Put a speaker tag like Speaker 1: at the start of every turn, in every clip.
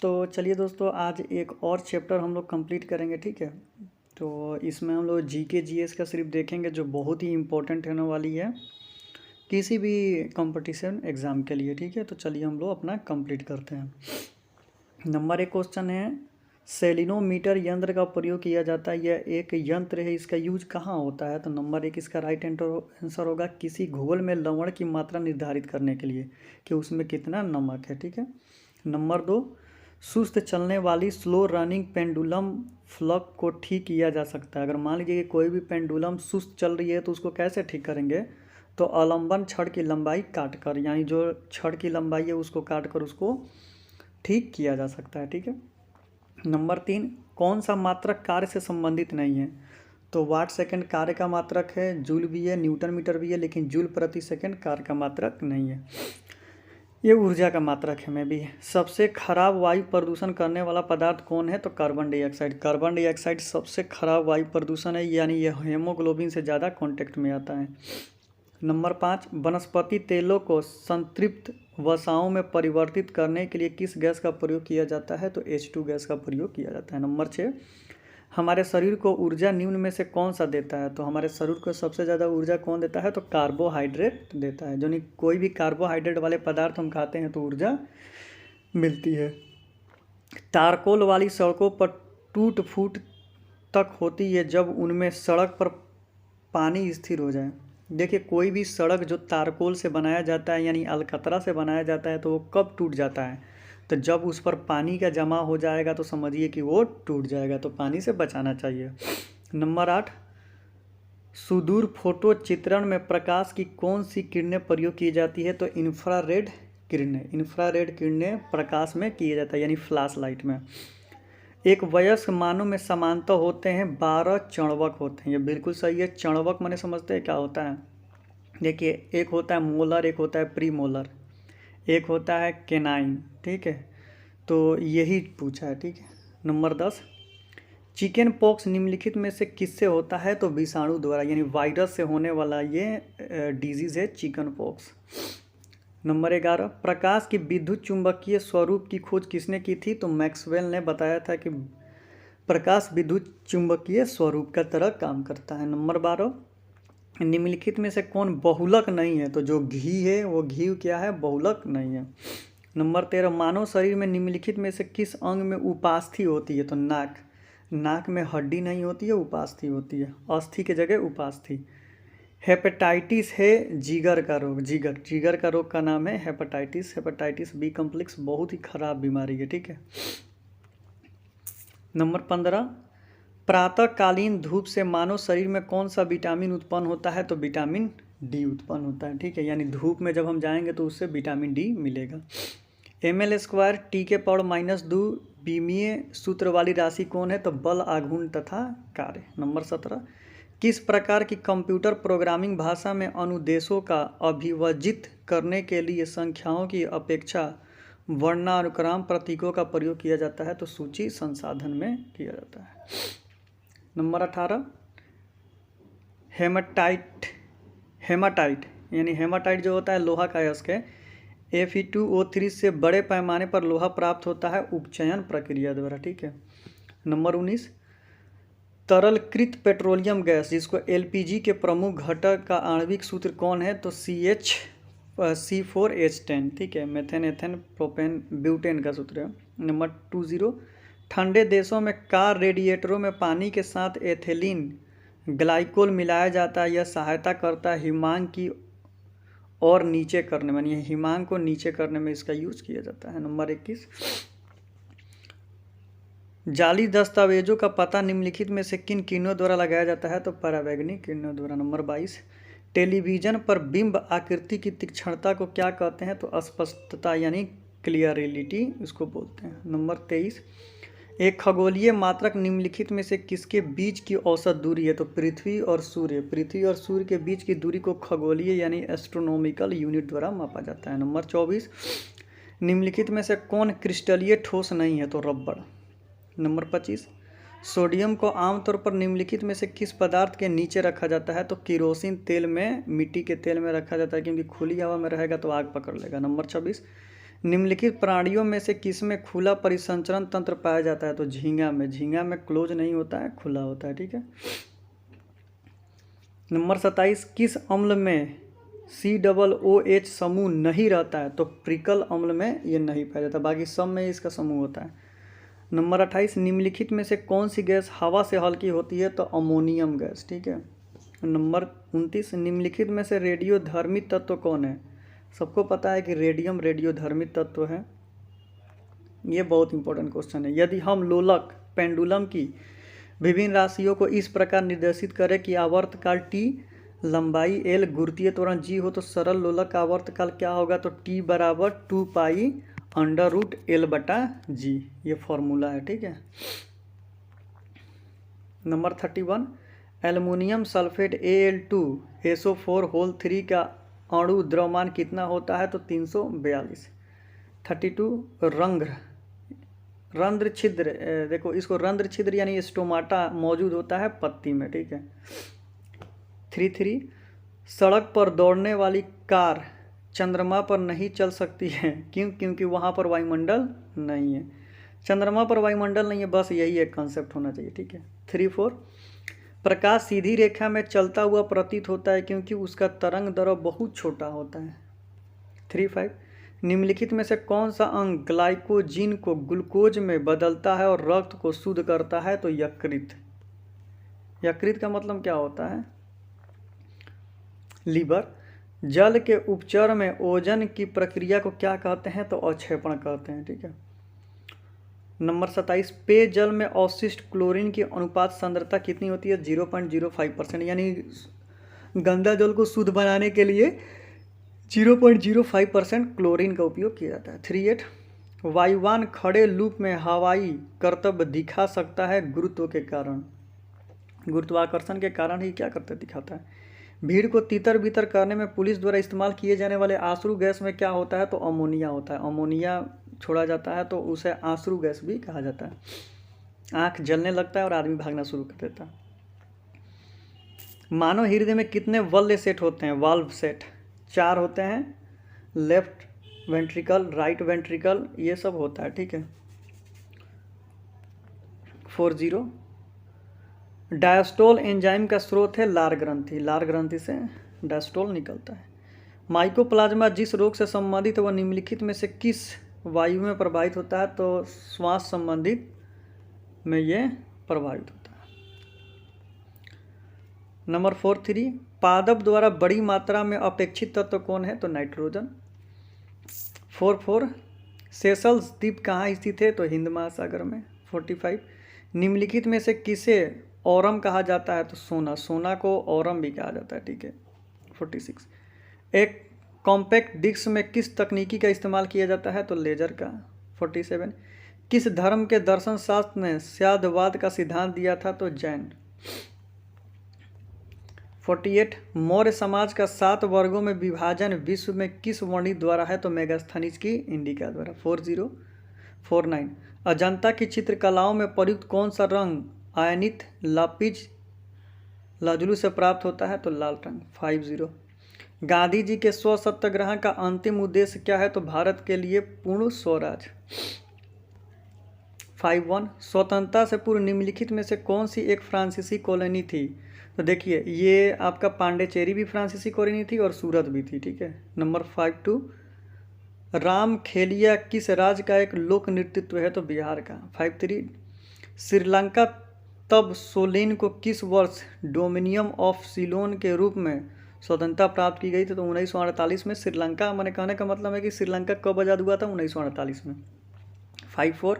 Speaker 1: तो चलिए दोस्तों, आज एक और चैप्टर हम लोग कंप्लीट करेंगे, ठीक है। तो इसमें हम लोग जीके जीएस का सिर्फ देखेंगे, जो बहुत ही इम्पोर्टेंट होने वाली है किसी भी कंपटीशन एग्ज़ाम के लिए, ठीक है। तो चलिए हम लोग अपना कंप्लीट करते हैं। नंबर 1 क्वेश्चन है, सेलिनोमीटर यंत्र का प्रयोग किया जाता है, यह एक यंत्र है, इसका यूज कहाँ होता है। तो नंबर 1 इसका राइट आंसर होगा किसी घोल में लवण की मात्रा निर्धारित करने के लिए कि उसमें कितना नमक है, ठीक है। नंबर 2, सुस्त चलने वाली स्लो रनिंग पेंडुलम फ्लग को ठीक किया जा सकता है। अगर मान लीजिए कि कोई भी पेंडुलम सुस्त चल रही है तो उसको कैसे ठीक करेंगे, तो अवलंबन छड़ की लंबाई काट कर, यानी जो छड़ की लंबाई है उसको काट कर उसको ठीक किया जा सकता है, ठीक है। नंबर 3, कौन सा मात्रक कार्य से संबंधित नहीं है। तो वाट सेकंड कार्य का मात्रक है, जूल भी है, न्यूटन मीटर भी है, लेकिन जूल प्रति सेकंड कार्य का मात्रक नहीं है। ये ऊर्जा का मात्रक है में भी। सबसे खराब वायु प्रदूषण करने वाला पदार्थ कौन है, तो कार्बन डाइऑक्साइड। कार्बन डाइऑक्साइड सबसे खराब वायु प्रदूषण है, यानी यह हेमोग्लोबिन से ज़्यादा कांटेक्ट में आता है। नंबर 5, वनस्पति तेलों को संतृप्त वसाओं में परिवर्तित करने के लिए किस गैस का प्रयोग किया जाता है, तो H2 गैस का प्रयोग किया जाता है। नंबर 6, हमारे शरीर को ऊर्जा निम्न में से कौन सा देता है। तो हमारे शरीर को सबसे ज़्यादा ऊर्जा कौन देता है, तो कार्बोहाइड्रेट देता है। जो नहीं, कोई भी कार्बोहाइड्रेट वाले पदार्थ हम खाते हैं तो ऊर्जा मिलती है। तारकोल वाली सड़कों पर टूट फूट तक होती है जब उनमें सड़क पर पानी स्थिर हो जाए। देखिए, कोई भी सड़क जो तारकोल से बनाया जाता है यानी अलकतरा से बनाया जाता है तो वो कब टूट जाता है, तो जब उस पर पानी का जमा हो जाएगा तो समझिए कि वो टूट जाएगा। तो पानी से बचाना चाहिए। नंबर 8, सुदूर फोटो चित्रण में प्रकाश की कौन सी किरणें प्रयोग की जाती है, तो इंफ्रारेड किरणें। इंफ्रारेड किरणें प्रकाश में किया जाता है, यानी फ्लैश लाइट में। एक वयस्क मानव में समानतः होते हैं 12 चणवक होते हैं। ये बिल्कुल सही है। चणवक माने समझते हैं क्या होता है। देखिए, एक होता है मोलर, एक होता है प्री मोलर, एक होता है केनाइन, ठीक है। तो यही पूछा है, ठीक है। नंबर 10, चिकन पॉक्स निम्नलिखित में से किससे होता है, तो विषाणु द्वारा, यानी वायरस से होने वाला ये डिजीज़ है चिकन पॉक्स। नंबर 11, प्रकाश की विद्युत चुंबकीय स्वरूप की खोज किसने की थी, तो मैक्सवेल ने बताया था कि प्रकाश विद्युत चुंबकीय स्वरूप का तरह काम करता है। नंबर 12, निम्नलिखित में से कौन बहुलक नहीं है, तो जो घी है वो घी क्या है, बहुलक नहीं है। नंबर 13, मानव शरीर में निम्नलिखित में से किस अंग में उपास्थि होती है, तो नाक। नाक में हड्डी नहीं होती है, उपास्थि होती है। अस्थि की जगह उपास्थि। हेपेटाइटिस है जिगर का रोग। जिगर का रोग का नाम है हेपेटाइटिस। हेपेटाइटिस बी कॉम्प्लेक्स बहुत ही खराब बीमारी है, ठीक है। नंबर 15, प्रातःकालीन धूप से मानव शरीर में कौन सा विटामिन उत्पन्न होता है, तो विटामिन डी उत्पन्न होता है, ठीक है। यानी धूप में जब हम जाएंगे तो उससे विटामिन डी मिलेगा। ml² t⁻², बीमीय सूत्र वाली राशि कौन है, तो बल, आघूर्ण तथा कार्य। नंबर 17, किस प्रकार की कंप्यूटर प्रोग्रामिंग भाषा में अनुदेशों का अभिव्यजित करने के लिए संख्याओं की अपेक्षा वर्णानुक्रम प्रतीकों का प्रयोग किया जाता है, तो सूची संसाधन में किया जाता है। नंबर 18, हेमाटाइट यानी हेमाटाइट जो होता है लोहा का अयस्क है, Fe2O3 से बड़े पैमाने पर लोहा प्राप्त होता है उपचयन प्रक्रिया द्वारा, ठीक है। नंबर 19, तरलकृत पेट्रोलियम गैस जिसको LPG के प्रमुख घटक का आणविक सूत्र कौन है, तो C4H10, ठीक है। मेथेन, एथेन, प्रोपेन, ब्यूटेन का सूत्र है। नंबर 20, ठंडे देशों में कार रेडिएटरों में पानी के साथ एथिलीन ग्लाइकोल मिलाया जाता है, यह सहायता करता है हिमांक की और नीचे करने में, यानी हिमांक को नीचे करने में इसका यूज किया जाता है। नंबर 21, जाली दस्तावेजों का पता निम्नलिखित में से किन किरणों द्वारा लगाया जाता है, तो परावैंगनिक किरणों द्वारा। नंबर 22, टेलीविजन पर बिंब आकृति की तीक्ष्णता को क्या कहते हैं, तो अस्पष्टता यानी क्लियरिटी इसको बोलते हैं। नंबर 23, एक खगोलीय मात्रक निम्नलिखित में से किसके बीच की औसत दूरी है, तो पृथ्वी और सूर्य। पृथ्वी और सूर्य के बीच की दूरी को खगोलीय यानी एस्ट्रोनॉमिकल यूनिट द्वारा मापा जाता है। नंबर 24, निम्नलिखित में से कौन क्रिस्टलीय ठोस नहीं है, तो रबड़। नंबर 25, सोडियम को आमतौर पर निम्नलिखित में से किस पदार्थ के नीचे रखा जाता है, तो केरोसिन तेल में, मिट्टी के तेल में रखा जाता है, क्योंकि खुली हवा में रहेगा तो आग पकड़ लेगा। नंबर 26, निम्नलिखित प्राणियों में से किसमें खुला परिसंचरण तंत्र पाया जाता है? तो झींगा में। झींगा में क्लोज नहीं होता है, खुला होता है, ठीक है। नंबर 27, किस अम्ल में COOH समूह नहीं रहता है? तो प्रिकल अम्ल में ये नहीं पाया जाता, बाकी सब में इसका समूह होता है। नंबर 28, निम्नलिखित में से कौन सी गैस हवा से हल्की होती है? तो अमोनियम गैस, ठीक है। नंबर 29, निम्नलिखित में से रेडियोधर्मी तत्व कौन है? सबको पता है कि रेडियम रेडियोधर्मी तत्व है। ये बहुत इंपॉर्टेंट क्वेश्चन है। यदि हम लोलक पेंडुलम की विभिन्न राशियों को इस प्रकार निर्देशित करें कि आवर्तकाल T, लंबाई L, गुरुत्वीय त्वरण G हो, तो सरल लोलक का आवर्तकाल क्या होगा? तो T बराबर 2π√L/G, ये फॉर्मूला है, ठीक है। नंबर 31, एल्युमिनियम सल्फेट Al2SO4 का अणु द्रव्यमान कितना होता है? तो 342। 32, रंध्र छिद्र, देखो इसको रंध्र छिद्र यानी स्टोमाटा मौजूद होता है पत्ती में, ठीक है। 33, सड़क पर दौड़ने वाली कार चंद्रमा पर नहीं चल सकती है, क्यों? क्योंकि वहाँ पर वायुमंडल नहीं है। चंद्रमा पर वायुमंडल नहीं है, बस यही एक कॉन्सेप्ट होना चाहिए, ठीक है। 34, प्रकाश सीधी रेखा में चलता हुआ प्रतीत होता है क्योंकि उसका तरंग दैर्घ्य बहुत छोटा होता है। 35, निम्नलिखित में से कौन सा अंग ग्लाइकोजीन को ग्लूकोज में बदलता है और रक्त को शुद्ध करता है? तो यकृत। यकृत का मतलब क्या होता है? लीवर। जल के उपचर में ओजन की प्रक्रिया को क्या कहते हैं? तो अवक्षेपण कहते हैं, ठीक है। नंबर 27, पेयजल में अवशिष्ट क्लोरीन की अनुपात सांद्रता कितनी होती है? 0.05%, यानी गंदा जल को शुद्ध बनाने के लिए 0.05% क्लोरीन का उपयोग किया जाता है। 38, वायुयान खड़े लूप में हवाई करतब दिखा सकता है गुरुत्व के कारण। गुरुत्वाकर्षण के कारण ही क्या करते दिखाता है। भीड़ को तितर बितर करने में पुलिस द्वारा इस्तेमाल किए जाने वाले आंसू गैस में क्या होता है? तो अमोनिया होता है। अमोनिया छोड़ा जाता है तो उसे आंसू गैस भी कहा जाता है। आँख जलने लगता है और आदमी भागना शुरू कर देता है। मानव हृदय में कितने वल्व सेट होते हैं? वाल्व सेट 4 होते हैं। लेफ्ट वेंट्रिकल, राइट वेंट्रिकल, ये सब होता है, ठीक है। 40, डायस्टोल एंजाइम का स्रोत है लार ग्रंथि। लार ग्रंथि से डायस्टोल निकलता है। माइकोप्लाज्मा जिस रोग से संबंधित है वह निम्नलिखित में से किस वायु में प्रभावित होता है? तो श्वास संबंधित में ये प्रभावित होता है। नंबर 43, पादप द्वारा बड़ी मात्रा में अपेक्षित तत्व कौन है? तो नाइट्रोजन। 44, सेशल्स द्वीप कहाँ स्थित है? तो हिंद महासागर में। 45, निम्नलिखित में से किसे औरम कहा जाता है? तो सोना। सोना को औरम भी कहा जाता है, ठीक है। 46, एक कॉम्पैक्ट डिस्क में किस तकनीकी का इस्तेमाल किया जाता है? तो लेजर का। 47, किस धर्म के दर्शन शास्त्र ने स्यादवाद का सिद्धांत दिया था? तो जैन। 48, मौर्य समाज का 7 वर्गों में विभाजन विश्व में किस वर्णित द्वारा है? तो मेगास्थनीज की इंडिका द्वारा। 49, अजंता की चित्रकलाओं में प्रयुक्त कौन सा रंग आयनित लापिज लाजुलू से प्राप्त होता है? तो लाल रंग। 50, गांधी जी के 100 सत्याग्रह का अंतिम उद्देश्य क्या है? तो भारत के लिए पूर्ण स्वराज। 51, स्वतंत्रता से पूर्व निम्नलिखित में से कौन सी एक फ्रांसीसी कॉलोनी थी? तो देखिए ये आपका पांडिचेरी भी फ्रांसीसी कॉलोनी थी और सूरत भी थी, ठीक है। नंबर 52, रामखेलिया किस राज्य का एक लोक नृत्यत्व है? तो बिहार का। 53, श्रीलंका तब सोलिन को किस वर्ष डोमिनियन ऑफ सिलोन के रूप में स्वतंत्रता प्राप्त की गई थी? तो 1948 में। श्रीलंका मैंने कहने का मतलब है कि श्रीलंका कब आज़ाद हुआ था? 1948 में। 54,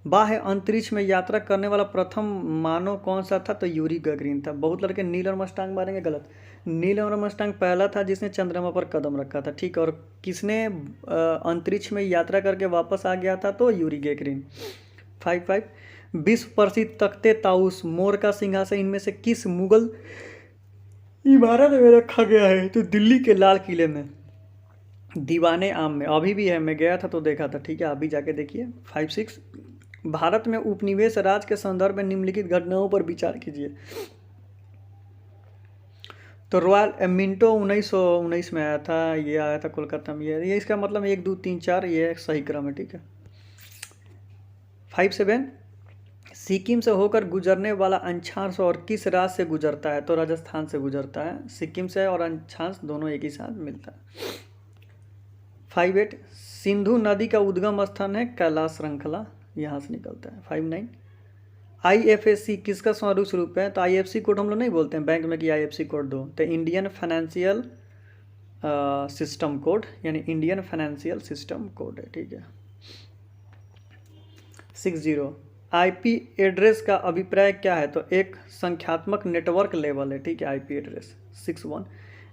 Speaker 1: बाह्य अंतरिक्ष में यात्रा करने वाला प्रथम मानव कौन सा था? तो यूरी गैगरिन था। बहुत लड़के नील आर्मस्ट्रांग मारेंगे, गलत। नील आर्मस्ट्रांग पहला था जिसने चंद्रमा पर कदम रखा था, ठीक। और किसने अंतरिक्ष में यात्रा करके वापस आ गया था? तो यूरी गैगरिन। 55, विश्व प्रसिद्ध तख्ते ताउस, मोर का सिंहासन इनमें से किस मुगल इमारत में रखा गया है? तो दिल्ली के लाल किले में, दीवाने आम में। अभी भी है, मैं गया था तो देखा था, ठीक है, अभी जाके देखिए। 56, भारत में उपनिवेश राज के संदर्भ में निम्नलिखित घटनाओं पर विचार कीजिए। तो रॉयल मिंटो 1919 में आया था, ये आया था कोलकाता में। ये इसका मतलब 1 2 3 4 ये सही क्रम है, ठीक है। 5-7 सिक्किम से होकर गुजरने वाला अक्षांश और किस राज्य से गुजरता है? तो राजस्थान से गुजरता है। सिक्किम से और अक्षांश दोनों एक ही साथ मिलता है। 5-8 सिंधु नदी का उद्गम स्थान है कैलाश श्रृंखला, यहाँ से निकलता है। 5-9 IFSC किसका स्वरूप स्वरूप है? तो IFSC कोड हम लोग नहीं बोलते हैं बैंक में कि IFSC कोड दो, तो इंडियन फाइनेंशियल सिस्टम कोड, यानी इंडियन फाइनेंशियल सिस्टम कोड है, ठीक है। 60 IP एड्रेस का अभिप्राय क्या है? तो एक संख्यात्मक नेटवर्क लेवल है, ठीक है, IP एड्रेस। 61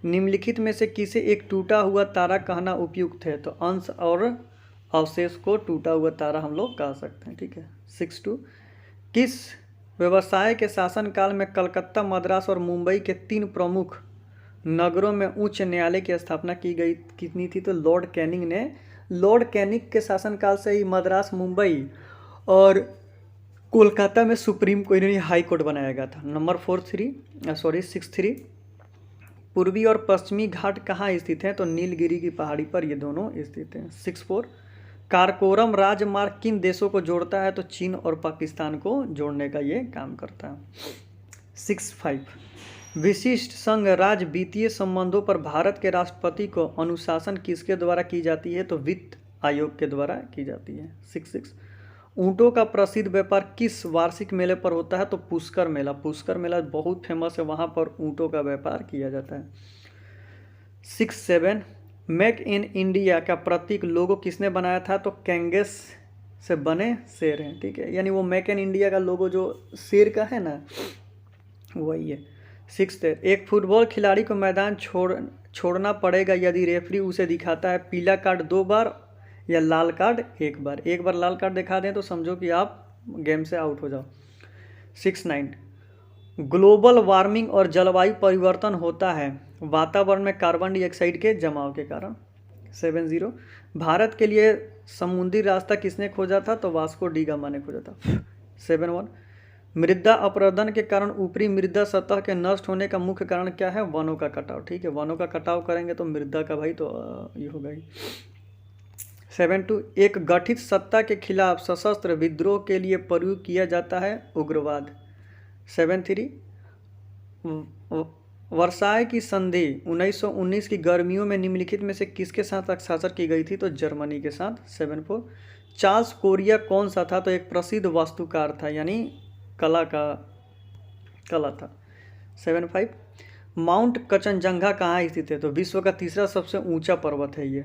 Speaker 1: निम्नलिखित में से किसे एक टूटा हुआ तारा कहना उपयुक्त है? तो अंश और अवशेष को टूटा हुआ तारा हम लोग कह सकते हैं, ठीक है। 62 किस व्यवसाय के शासनकाल में कलकत्ता, मद्रास और मुंबई के 3 प्रमुख नगरों में उच्च न्यायालय की स्थापना की गई कितनी थी? तो लॉर्ड कैनिंग ने। लॉर्ड कैनिंग के शासनकाल से ही मद्रास, मुंबई और कोलकाता में सुप्रीम कोर्ट, इन्होंने हाई कोर्ट बनाया गया था। नंबर 63 पूर्वी और पश्चिमी घाट कहाँ स्थित हैं? तो नीलगिरी की पहाड़ी पर ये दोनों स्थित हैं। 64 कारकोरम राजमार्ग किन देशों को जोड़ता है? तो चीन और पाकिस्तान को जोड़ने का ये काम करता है। 65 विशिष्ट संघ राज्य वित्तीय संबंधों पर भारत के राष्ट्रपति को अनुशासन किसके द्वारा की जाती है? तो वित्त आयोग के द्वारा की जाती है। 66 ऊँटों का प्रसिद्ध व्यापार किस वार्षिक मेले पर होता है? तो पुष्कर मेला। पुष्कर मेला बहुत फेमस है, वहाँ पर ऊँटों का व्यापार किया जाता है। 67 मेक इन इंडिया का प्रतीक लोगो किसने बनाया था? तो कैंगस से बने शेर हैं, ठीक है, यानी वो मेक इन इंडिया का लोगो जो शेर का है ना, वही है। 6 एक फुटबॉल खिलाड़ी को मैदान छोड़ना पड़ेगा यदि रेफरी उसे दिखाता है पीला कार्ड 2 बार या लाल कार्ड 1 बार। 1 बार लाल कार्ड दिखा दें तो समझो कि आप गेम से आउट हो जाओ। 69 ग्लोबल वार्मिंग और जलवायु परिवर्तन होता है वातावरण में कार्बन डाइऑक्साइड के जमाव के कारण। 70 भारत के लिए समुद्री रास्ता किसने खोजा था? तो वास्को डी गामा ने खोजा था। 71 मृदा अपरदन के कारण ऊपरी मृदा सतह के नष्ट होने का मुख्य कारण क्या है? वनों का कटाव, ठीक है, वनों का कटाव करेंगे तो मृदा का भाई तो ये होगा ही। 72 एक गठित सत्ता के खिलाफ सशस्त्र विद्रोह के लिए प्रयोग किया जाता है उग्रवाद। 73 वर्साय की संधि 1919 की गर्मियों में निम्नलिखित में से किसके साथ हस्ताक्षर की गई थी? तो जर्मनी के साथ। 74 चार्ल्स कोरिया कौन सा था? तो एक प्रसिद्ध वास्तुकार था, यानी कला था। 75 माउंट कंचनजंगा कहाँ स्थित है? तो विश्व का तीसरा सबसे ऊंचा पर्वत है ये।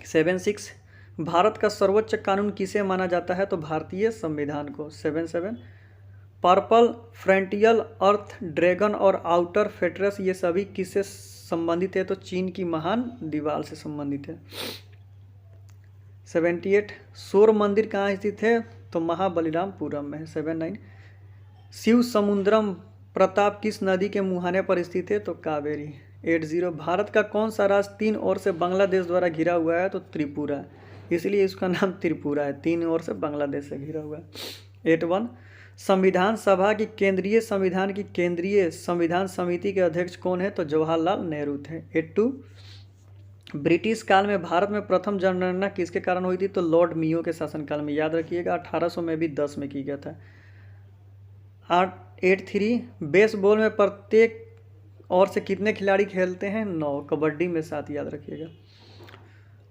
Speaker 1: 76 भारत का सर्वोच्च कानून किसे माना जाता है? तो भारतीय संविधान को। 77 पर्पल फ्रंटियल अर्थ ड्रैगन और आउटर फेटरस ये सभी किससे संबंधित है? तो चीन की महान दीवार से संबंधित है। 78 सूर्य मंदिर कहाँ स्थित है? तो महाबलिरामपुरम में है। 79 शिव समुद्रम प्रताप किस नदी के मुहाने पर स्थित है? तो कावेरी। 80 भारत का कौन सा राज्य 3 ओर से बांग्लादेश द्वारा घिरा हुआ है? तो त्रिपुरा, इसलिए इसका नाम त्रिपुरा है, 3 ओर से बांग्लादेश से घिरा हुआ है। 81 संविधान सभा की केंद्रीय संविधान समिति के अध्यक्ष कौन है? तो जवाहरलाल नेहरू थे। 82 ब्रिटिश काल में भारत में प्रथम जनगणना किसके कारण हुई थी? तो लॉर्ड मियो के शासनकाल में, याद रखिएगा। 1800 में भी 10 में की गया था। 83 बेसबॉल में प्रत्येक ओर से कितने खिलाड़ी खेलते हैं? 9। कबड्डी में 7, याद रखिएगा।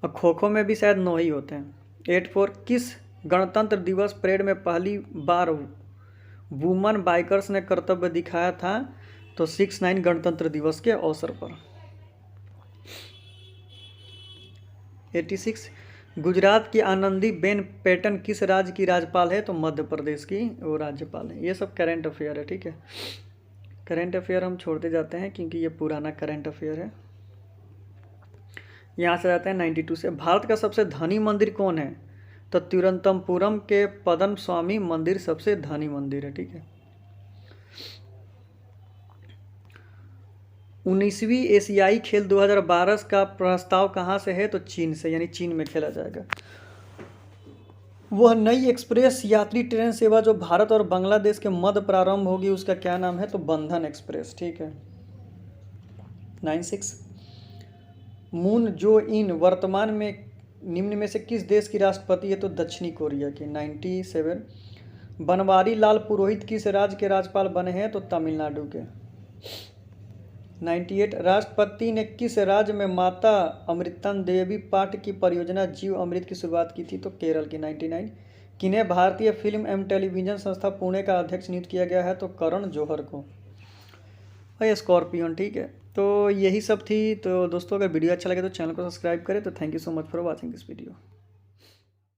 Speaker 1: और खो खो में भी शायद 9 ही होते हैं। 84 किस गणतंत्र दिवस परेड में पहली बार वुमन बाइकर्स ने कर्तव्य दिखाया था? तो 69 गणतंत्र दिवस के अवसर पर। 86 गुजरात की आनंदीबेन पैटर्न किस राज्य की राज्यपाल है? तो मध्य प्रदेश की वो राज्यपाल है। ये सब करंट अफेयर है, ठीक है। करंट अफेयर हम छोड़ते जाते हैं क्योंकि ये पुराना करंट अफेयर है। यहाँ से जाते हैं 92 से। भारत का सबसे धनी मंदिर कौन है? तो तिरुवनंतपुरम के पद्म स्वामी मंदिर सबसे धनी मंदिर है, ठीक है। 19वीं एशियाई खेल 2012 का प्रस्ताव कहाँ से है? तो चीन से, यानी चीन में खेला जाएगा। वह नई एक्सप्रेस यात्री ट्रेन सेवा जो भारत और बांग्लादेश के मध्य प्रारंभ होगी उसका क्या नाम है? तो बंधन एक्सप्रेस, ठीक है। 96। मून जो इन वर्तमान में निम्न में से किस देश की राष्ट्रपति है? तो दक्षिणी कोरिया की। 97। बनवारी लाल पुरोहित किस राज्य के राज्यपाल बने हैं? तो तमिलनाडु के। 98। राष्ट्रपति ने किस राज्य में माता अमृतम देवी पाठ की परियोजना जीव अमृत की शुरुआत की थी? तो केरल की। 99। किन्हें भारतीय फिल्म एवं टेलीविजन संस्था पुणे का अध्यक्ष नियुक्त किया गया है? तो करण जौहर को। भाई स्कॉर्पियन, ठीक है। तो यही सब थी। तो दोस्तों अगर वीडियो अच्छा लगे तो चैनल को सब्सक्राइब करें। तो thank you so much for watching this video.